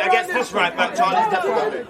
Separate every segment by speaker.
Speaker 1: against this right back, Charlie. Definitely.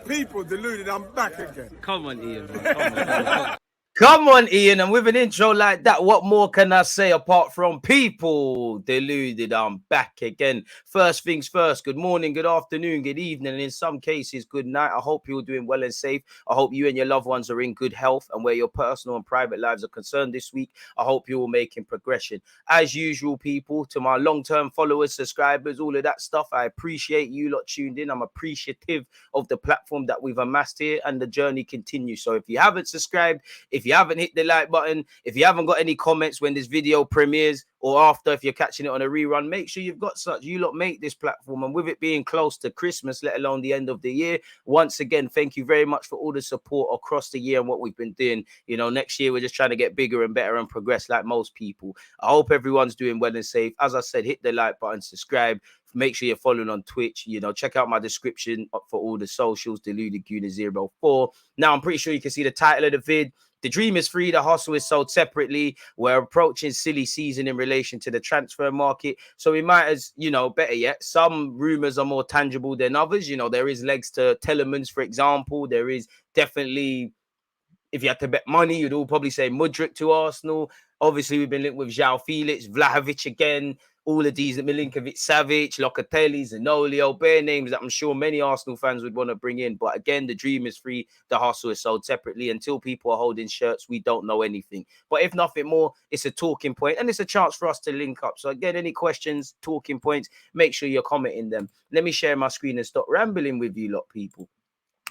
Speaker 2: People deluded, I'm back again.
Speaker 3: Come on, Ian. Man. Come on, Ian. And with an intro like that, what more can I say apart from people deluded? I'm back again. First things first, good morning, good afternoon, good evening, and in some cases, good night. I hope you're doing well and safe. I hope you and your loved ones are in good health, and where your personal and private lives are concerned this week, I hope you're all making progression. As usual, people, to my long-term followers, subscribers, all of that stuff, I appreciate you lot tuned in. I'm appreciative of the platform that we've amassed here, and the journey continues. So if you haven't subscribed, if you haven't hit the like button, if you haven't got any comments when this video premieres or after, if you're catching it on a rerun, make sure you've got such. You lot make this platform, and with it being close to Christmas, let alone the end of the year, once again, thank you very much for all the support across the year and what we've been doing. You know, next year we're just trying to get bigger and better and progress like most people. I hope everyone's doing well and safe. As I said, hit the like button, subscribe. Make sure you're following on Twitch. You know, check out my description for all the socials, Deluded Gooner 04. Now, I'm pretty sure you can see the title of the vid. The dream is free. The hustle is sold separately. We're approaching silly season in relation to the transfer market. So we might, as you know, better yet, some rumors are more tangible than others. You know, there is legs to Telemans, for example. There is definitely, if you had to bet money, you'd all probably say Mudryk to Arsenal. Obviously, we've been linked with João Felix, Vlahovic again. All of these, Milinkovic, Savic, Locatelli, Zanolio, bare names that I'm sure many Arsenal fans would want to bring in. But again, the dream is free. The hustle is sold separately. Until people are holding shirts, we don't know anything. But if nothing more, it's a talking point and it's a chance for us to link up. So again, any questions, talking points, make sure you're commenting them. Let me share my screen and stop rambling with you lot, people,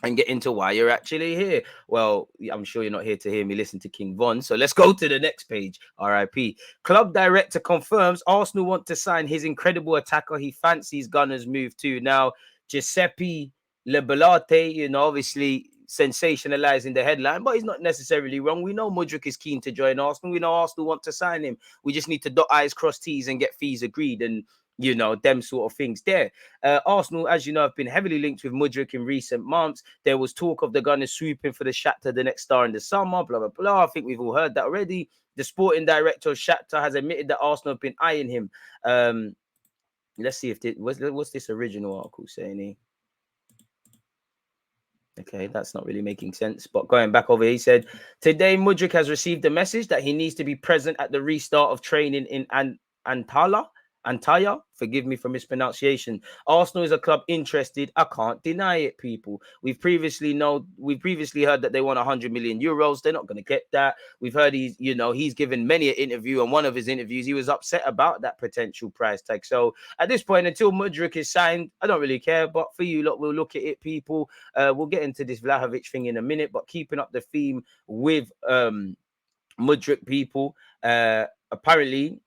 Speaker 3: and get into why you're actually here. Well, I'm sure you're not here to hear me listen to King Von. So let's go to the next page. RIP. Club director confirms Arsenal want to sign his incredible attacker he fancies Gunners move to. Now, Giuseppe Lebelate, you know, obviously sensationalizing the headline, but he's not necessarily wrong. We know Mudryk is keen to join Arsenal. We know Arsenal want to sign him. We just need to dot I's, cross T's and get fees agreed. And you know, them sort of things there. Arsenal, as you know, have been heavily linked with Mudryk in recent months. There was talk of the Gunners swooping for the Shakhtar, the next star in the summer, blah, blah, blah. I think we've all heard that already. The sporting director of Shakhtar has admitted that Arsenal have been eyeing him. Let's see if this, what's this original article saying here? Okay, that's not really making sense. But going back over here, he said, today Mudryk has received a message that he needs to be present at the restart of training in Antalya, forgive me for mispronunciation. Arsenal is a club interested. I can't deny it, people. We've previously heard that they want 100 million euros. They're not going to get that. We've heard he's given many an interview, and one of his interviews, he was upset about that potential price tag. So at this point, until Mudryk is signed, I don't really care. But for you lot, we'll look at it, people. We'll get into this Vlahovic thing in a minute, but keeping up the theme with Mudryk, people, apparently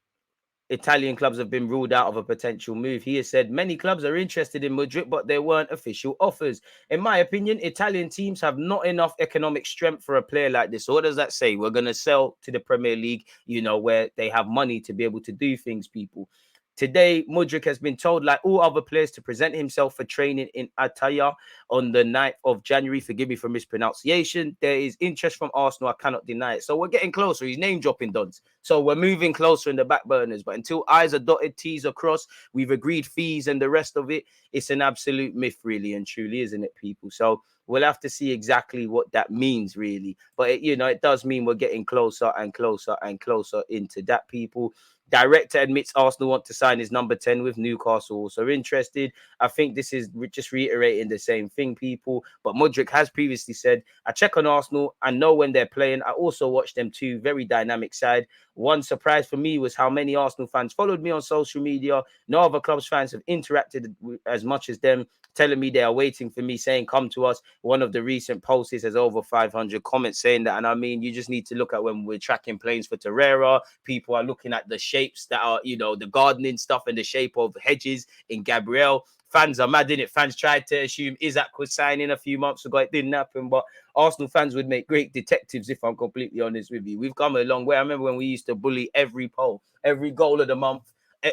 Speaker 3: Italian clubs have been ruled out of a potential move. He has said many clubs are interested in Mudryk, but there weren't official offers. In my opinion, Italian teams have not enough economic strength for a player like this. So what does that say? We're going to sell to the Premier League, you know, where they have money to be able to do things, people. Today, Mudryk has been told, like all other players, to present himself for training in Antalya on the 9th of January. Forgive me for mispronunciation. There is interest from Arsenal. I cannot deny it. So we're getting closer. He's name dropping Dons. So we're moving closer in the back burners. But until I's are dotted, T's are crossed, we've agreed fees and the rest of it. It's an absolute myth, really and truly, isn't it, people? So we'll have to see exactly what that means, really. But, it does mean we're getting closer and closer and closer into that, people. Director admits Arsenal want to sign his number 10 with Newcastle also interested. I think this is just reiterating the same thing, people. But Mudryk has previously said, I check on Arsenal and know when they're playing. I also watch them too. Very dynamic side. One surprise for me was how many Arsenal fans followed me on social media. No other clubs fans have interacted as much as them, telling me they are waiting for me, saying, come to us. One of the recent posts has over 500 comments saying that. And I mean, you just need to look at when we're tracking planes for Torreira. People are looking at the shapes that are, the gardening stuff and the shape of hedges in Gabriel. Fans are mad in it. Fans tried to assume Isaac was signing a few months ago. It didn't happen, but Arsenal fans would make great detectives, if I'm completely honest with you. We've come a long way. I remember when we used to bully every poll, every goal of the month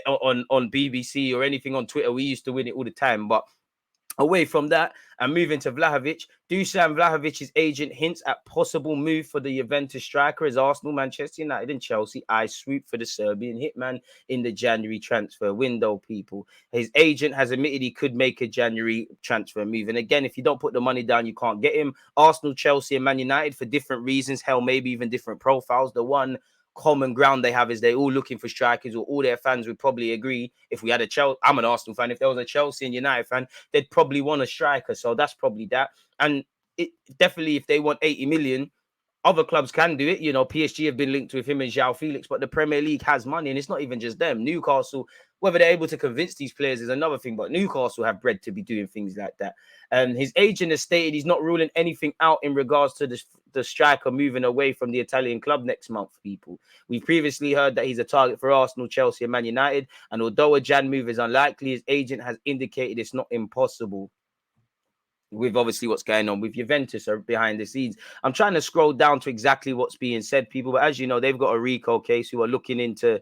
Speaker 3: on BBC or anything on Twitter. We used to win it all the time. But away from that and moving to Vlahovic, Dusan Vlahovic's agent hints at possible move for the Juventus striker as Arsenal, Manchester United and Chelsea eyes swoop for the Serbian hitman in the January transfer window, people. His agent has admitted he could make a January transfer move. And again, if you don't put the money down, you can't get him. Arsenal, Chelsea and Man United, for different reasons, hell, maybe even different profiles. The one common ground they have is they're all looking for strikers, or all their fans would probably agree. If we had a Chelsea, I'm an Arsenal fan, if there was a Chelsea and United fan, they'd probably want a striker. So that's probably that. And it definitely, if they want 80 million, other clubs can do it. PSG have been linked with him and João Felix, but the Premier League has money, and it's not even just them. Newcastle, whether they're able to convince these players is another thing, but Newcastle have bread to be doing things like that. His agent has stated he's not ruling anything out in regards to the striker moving away from the Italian club next month, people. We've previously heard that he's a target for Arsenal, Chelsea and Man United, and although a Jan move is unlikely, his agent has indicated it's not impossible. With obviously what's going on with Juventus or behind the scenes. I'm trying to scroll down to exactly what's being said, people. But as you know, they've got a RICO case who are looking into,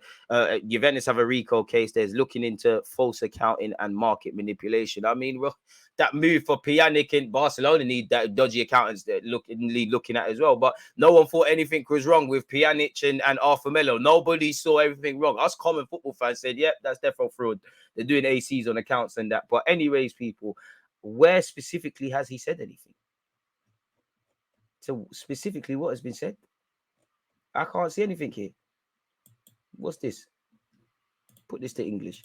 Speaker 3: Juventus have a RICO case. There's looking into false accounting and market manipulation. I mean, well, that move for Pjanic in Barcelona need that dodgy accountants that looking at as well. But no one thought anything was wrong with Pjanic and Arthur Melo. Nobody saw everything wrong. Us common football fans said, yep, that's definitely fraud. They're doing ACs on accounts and that. But anyways, people, where specifically has he said anything? So specifically what has been said? I can't see anything here. What's this? Put this to English.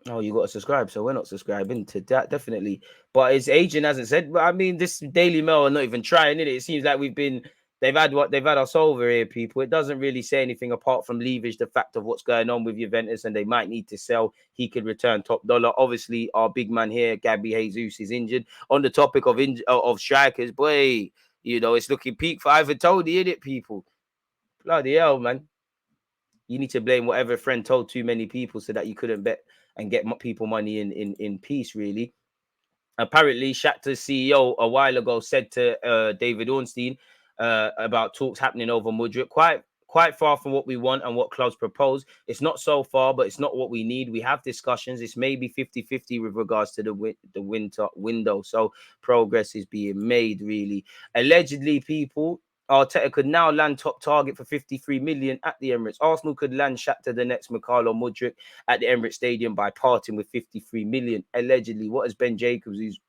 Speaker 3: Oh, you got to subscribe, so we're not subscribing to that, definitely. But his agent hasn't said. But I mean, this Daily Mail are not even trying it. It seems like they've had us over here, people. It doesn't really say anything apart from leverage the fact of what's going on with Juventus, and they might need to sell. He could return top dollar. Obviously, our big man here, Gabby Jesus, is injured. On the topic of strikers, boy, it's looking peak for Ivan Toney, isn't it, people? Bloody hell, man. You need to blame whatever friend told too many people so that you couldn't bet and get people money in peace, really. Apparently, Shakhtar's CEO a while ago said to David Ornstein about talks happening over Mudryk, quite far from what we want and what clubs propose. It's not so far, but it's not what we need. We have discussions. It's maybe 50-50 with regards to the winter window. So progress is being made, really. Allegedly, people, Arteta could now land top target for 53 million at the Emirates. Arsenal could land Shakhtar the next Mikhailo Mudryk at the Emirates Stadium by parting with 53 million. Allegedly, what has Ben Jacobs, who's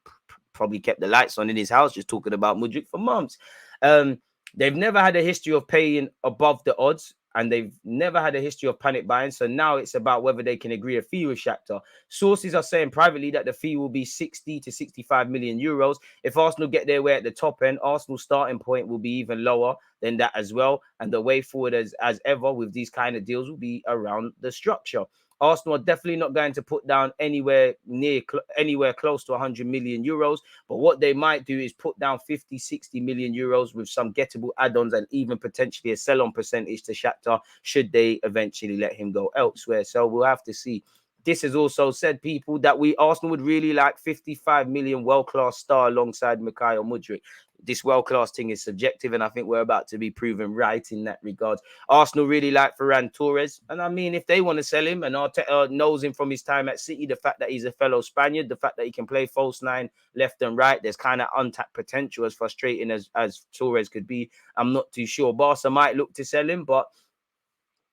Speaker 3: probably kept the lights on in his house, just talking about Mudryk for months. They've never had a history of paying above the odds, and they've never had a history of panic buying. So now it's about whether they can agree a fee with Shakhtar. Sources are saying privately that the fee will be 60 to 65 million euros. If Arsenal get their way at the top end, Arsenal's starting point will be even lower than that as well. And the way forward, as ever, with these kind of deals will be around the structure. Arsenal are definitely not going to put down anywhere close to 100 million euros. But what they might do is put down 50, 60 million euros with some gettable add-ons and even potentially a sell-on percentage to Shakhtar should they eventually let him go elsewhere. So we'll have to see. This has also said, people, that Arsenal would really like 55 million world-class star alongside Mikhailo Mudryk. This world-class thing is subjective, and I think we're about to be proven right in that regard. Arsenal really like Ferran Torres, and I mean, if they want to sell him, and Arteta knows him from his time at City, the fact that he's a fellow Spaniard, the fact that he can play false nine left and right, there's kind of untapped potential, as frustrating as Torres could be. I'm not too sure. Barca might look to sell him, but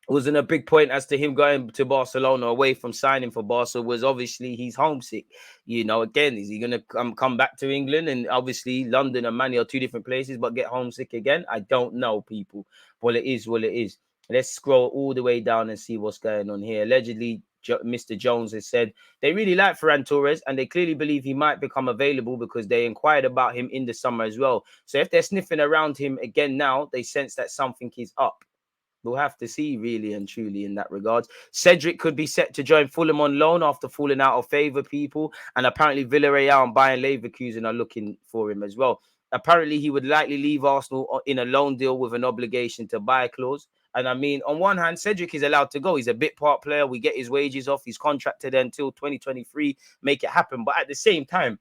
Speaker 3: wasn't a big point as to him going to Barcelona away from signing for Barca was obviously he's homesick. Again, is he going to come back to England? And obviously London and Man are two different places, but get homesick again? I don't know, people. Well, it is. Let's scroll all the way down and see what's going on here. Allegedly, Mr. Jones has said they really like Ferran Torres and they clearly believe he might become available because they inquired about him in the summer as well. So if they're sniffing around him again now, they sense that something is up. We'll have to see, really and truly, in that regard. Cedric could be set to join Fulham on loan after falling out of favour, people. And apparently Villarreal and Bayern Leverkusen are looking for him as well. Apparently he would likely leave Arsenal in a loan deal with an obligation to buy clause. And I mean, on one hand, Cedric is allowed to go. He's a bit part player. We get his wages off. He's contracted until 2023. Make it happen. But at the same time,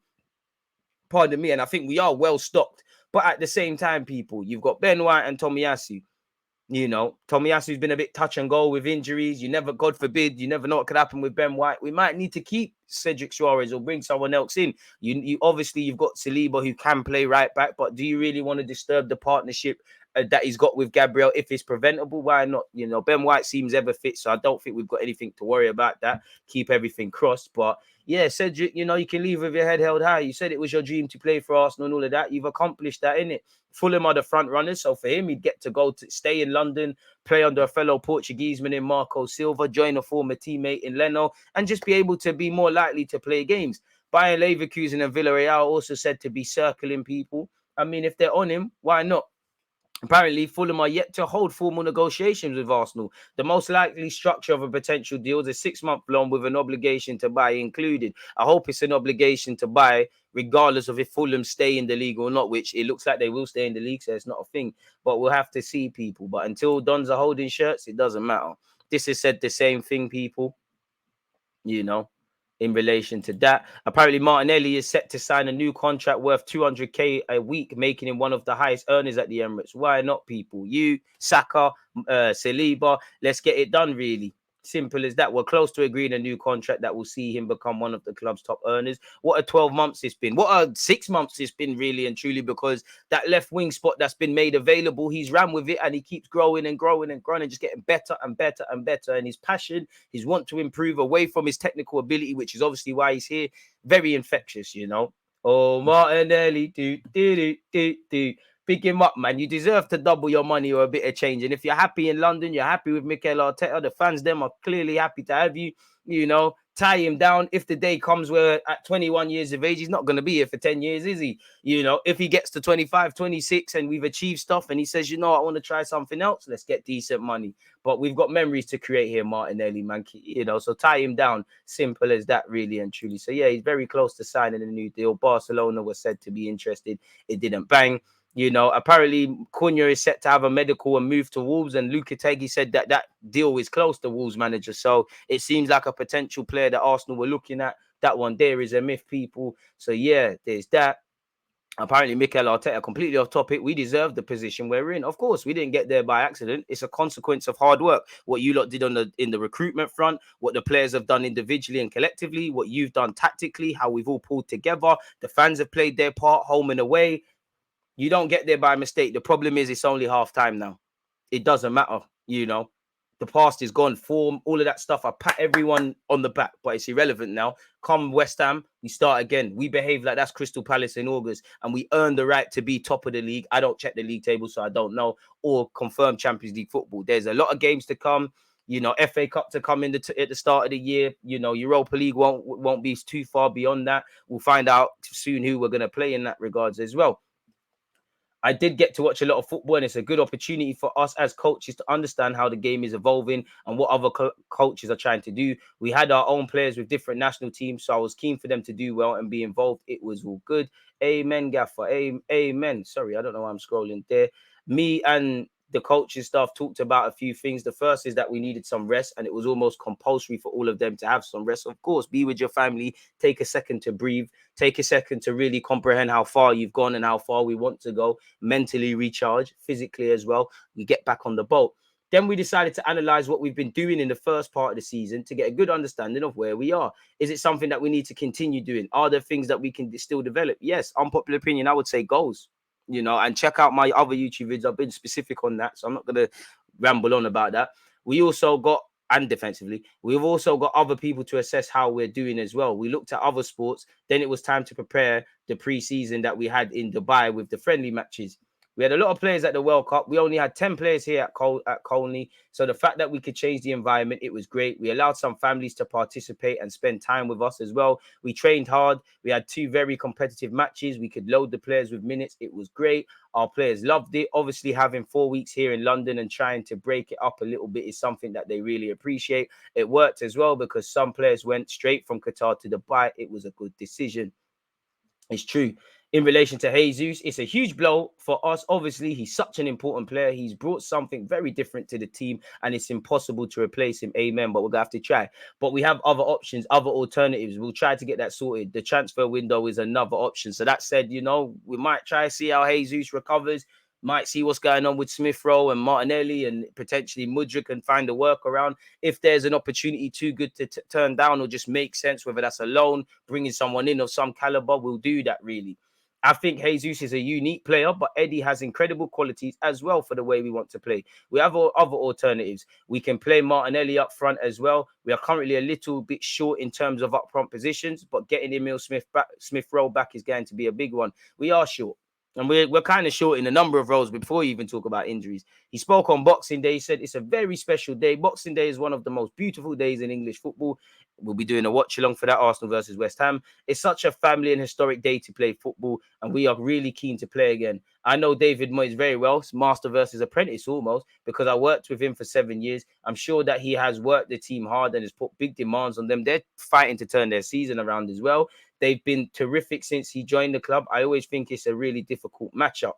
Speaker 3: pardon me, and I think we are well stocked. But at the same time, people, you've got Ben White and Tomiyasu. You know, Tomiyasu's been a bit touch and go with injuries. You never, God forbid, you never know what could happen with Ben White. We might need to keep Cedric Soares or bring someone else in. You obviously you've got Saliba who can play right back, but do you really want to disturb the partnership that he's got with Gabriel if it's preventable? Why not? You know, Ben White seems ever fit, so I don't think we've got anything to worry about that. Keep everything crossed, but yeah, Cedric, you know, you can leave with your head held high. You said it was your dream to play for Arsenal and all of that. You've accomplished that, innit? Fulham are the front runners, so for him, he'd get to go to stay in London, play under a fellow Portugueseman in Marco Silva, join a former teammate in Leno, and just be able to be more likely to play games. Bayern Leverkusen and Villarreal also said to be circling people. I mean, if they're on him, why not? Apparently, Fulham are yet to hold formal negotiations with Arsenal. The most likely structure of a potential deal is a 6-month loan with an obligation to buy included. I hope it's an obligation to buy, regardless of if Fulham stay in the league or not, which it looks like they will stay in the league, so it's not a thing. But we'll have to see, people. But until Dons are holding shirts, it doesn't matter. This has said the same thing, people. You know, in relation to that. Apparently, Martinelli is set to sign a new contract worth 200k a week, making him one of the highest earners at the Emirates. Why not, people? You, Saka, Saliba, let's get it done, really. Simple as that. We're close to agreeing a new contract that will see him become one of the club's top earners. What a 12 months it's been. What a 6 months it's been, really and truly, because that left wing spot that's been made available, he's ran with it and he keeps growing and growing and growing and just getting better and better and better. And his passion, his want to improve away from his technical ability, which is obviously why he's here, very infectious, you know. Oh, Martinelli, do. Pick him up, man. You deserve to double your money or a bit of change. And if you're happy in London, you're happy with Mikel Arteta, the fans, them are clearly happy to have you. You know, tie him down. If the day comes where at 21 years of age, he's not going to be here for 10 years, is he? You know, if he gets to 25, 26 and we've achieved stuff and he says, you know, I want to try something else, let's get decent money. But we've got memories to create here, Martinelli, man. You know, so tie him down. Simple as that, really and truly. So, yeah, he's very close to signing a new deal. Barcelona was said to be interested. It didn't bang. You know, apparently Cunha is set to have a medical and move to Wolves, and Lopetegui said that that deal is close to Wolves manager. So it seems like a potential player that Arsenal were looking at. That one there is a myth, people. So yeah, there's that. Apparently, Mikel Arteta, completely off topic. We deserve the position we're in. Of course, we didn't get there by accident. It's a consequence of hard work. What you lot did in the recruitment front, what the players have done individually and collectively, what you've done tactically, how we've all pulled together. The fans have played their part, home and away. You don't get there by mistake. The problem is it's only half time now. It doesn't matter, you know. The past is gone. Form, all of that stuff. I pat everyone on the back, but it's irrelevant now. Come West Ham, we start again. We behave like that's Crystal Palace in August, and we earn the right to be top of the league. I don't check the league table, so I don't know. Or confirm Champions League football. There's a lot of games to come. You know, FA Cup to come in at the start of the year. You know, Europa League won't be too far beyond that. We'll find out soon who we're going to play in that regards as well. I did get to watch a lot of football, and it's a good opportunity for us as coaches to understand how the game is evolving and what other coaches are trying to do. We had our own players with different national teams, so I was keen for them to do well and be involved. It was all good. Amen, Gaffer. Amen. Sorry, I don't know why I'm scrolling there. Me and the coaching staff talked about a few things. The first is that we needed some rest, and it was almost compulsory for all of them to have some rest. Of course, be with your family, take a second to breathe, take a second to really comprehend how far you've gone and how far we want to go, mentally recharge, physically as well. We get back on the boat. Then we decided to analyze what we've been doing in the first part of the season to get a good understanding of where we are. Is it something that we need to continue doing? Are there things that we can still develop? Yes, unpopular opinion, I would say goals. You know, and check out my other YouTube videos. I've been specific on that, so I'm not going to ramble on about that. We also got, and defensively, we've also got other people to assess how we're doing as well. We looked at other sports. Then it was time to prepare the pre-season that we had in Dubai with the friendly matches. We had a lot of players at the World Cup. We only had 10 players here at Colney. So the fact that we could change the environment, it was great. We allowed some families to participate and spend time with us as well. We trained hard. We had 2 very competitive matches. We could load the players with minutes. It was great. Our players loved it. Obviously, having 4 weeks here in London and trying to break it up a little bit is something that they really appreciate. It worked as well because some players went straight from Qatar to Dubai. It was a good decision. It's true. In relation to Jesus, it's a huge blow for us. Obviously, he's such an important player. He's brought something very different to the team, and it's impossible to replace him. Amen. But we're going to have to try. But we have other options, other alternatives. We'll try to get that sorted. The transfer window is another option. So that said, you know, we might try to see how Jesus recovers. Might see what's going on with Smith Rowe and Martinelli and potentially Mudryk and find a workaround. If there's an opportunity too good to turn down or just make sense, whether that's a loan, bringing someone in of some caliber, we'll do that really. I think Jesus is a unique player, but Eddie has incredible qualities as well for the way we want to play. We have other alternatives. We can play Martinelli up front as well. We are currently a little bit short in terms of up front positions, but getting Emil Smith Rowe back is going to be a big one. We are short. And we're kind of short in a number of roles before we even talk about injuries. He spoke on Boxing Day. He said it's a very special day. Boxing Day is one of the most beautiful days in English football. We'll be doing a watch along for that, Arsenal versus West Ham. It's such a family and historic day to play football, and we are really keen to play again. I know David Moyes very well. It's master versus apprentice almost, because I worked with him for 7 years. I'm sure that he has worked the team hard and has put big demands on them. They're fighting to turn their season around as well. They've been terrific since he joined the club. I always think it's a really difficult matchup.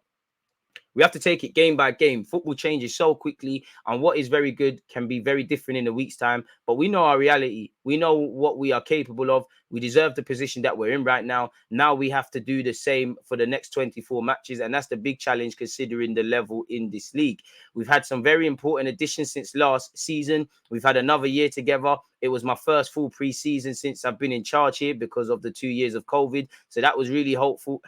Speaker 3: We have to take it game by game. Football changes so quickly, and what is very good can be very different in a week's time. But we know our reality. We know what we are capable of. We deserve the position that we're in right now. Now we have to do the same for the next 24 matches, and that's the big challenge considering the level in this league. We've had some very important additions since last season. We've had another year together. It was my first full pre-season since I've been in charge here because of the 2 years of COVID. So that was really helpful.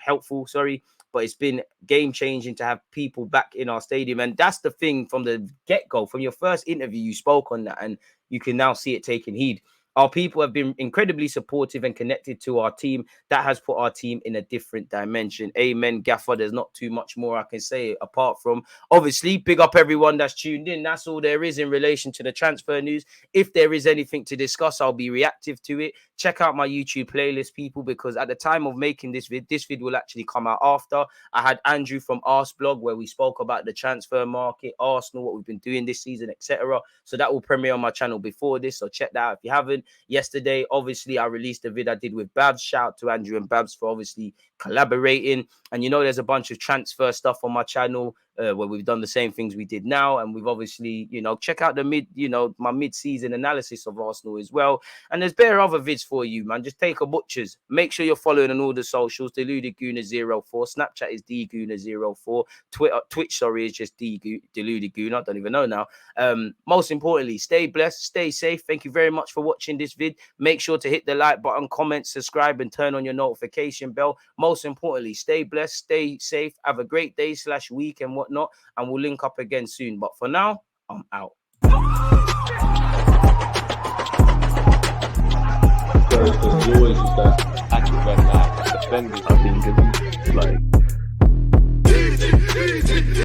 Speaker 3: But it's been game-changing to have people back in our stadium. And that's the thing from the get-go. From your first interview, you spoke on that, and you can now see it taking heed. Our people have been incredibly supportive and connected to our team. That has put our team in a different dimension. Amen, Gaffer. There's not too much more I can say apart from, obviously, big up everyone that's tuned in. That's all there is in relation to the transfer news. If there is anything to discuss, I'll be reactive to it. Check out my YouTube playlist, people, because at the time of making this vid will actually come out after. I had Andrew from Arseblog where we spoke about the transfer market, Arsenal, what we've been doing this season, etc. So that will premiere on my channel before this. So check that out if you haven't. Yesterday, obviously, I released a vid I did with Babs. Shout out to Andrew and Babs for obviously collaborating. And you know, there's a bunch of transfer stuff on my channel where we've done the same things we did now. And we've obviously, you know, check out the my mid-season analysis of Arsenal as well. And there's bare other vids for you, man. Just take a butchers. Make sure you're following on all the socials. Deluded Gooner 04. Snapchat is DGooner 04. Twitch, is just Deluded Gooner. I don't even know now. Most importantly, stay blessed, stay safe. Thank you very much for watching this vid. Make sure to hit the like button, comment, subscribe, and turn on your notification bell. Most importantly, stay blessed, stay safe. Have a great day / week and whatnot. And we'll link up again soon. But for now, I'm out.
Speaker 2: Because you always use that active red light defending. I think it's like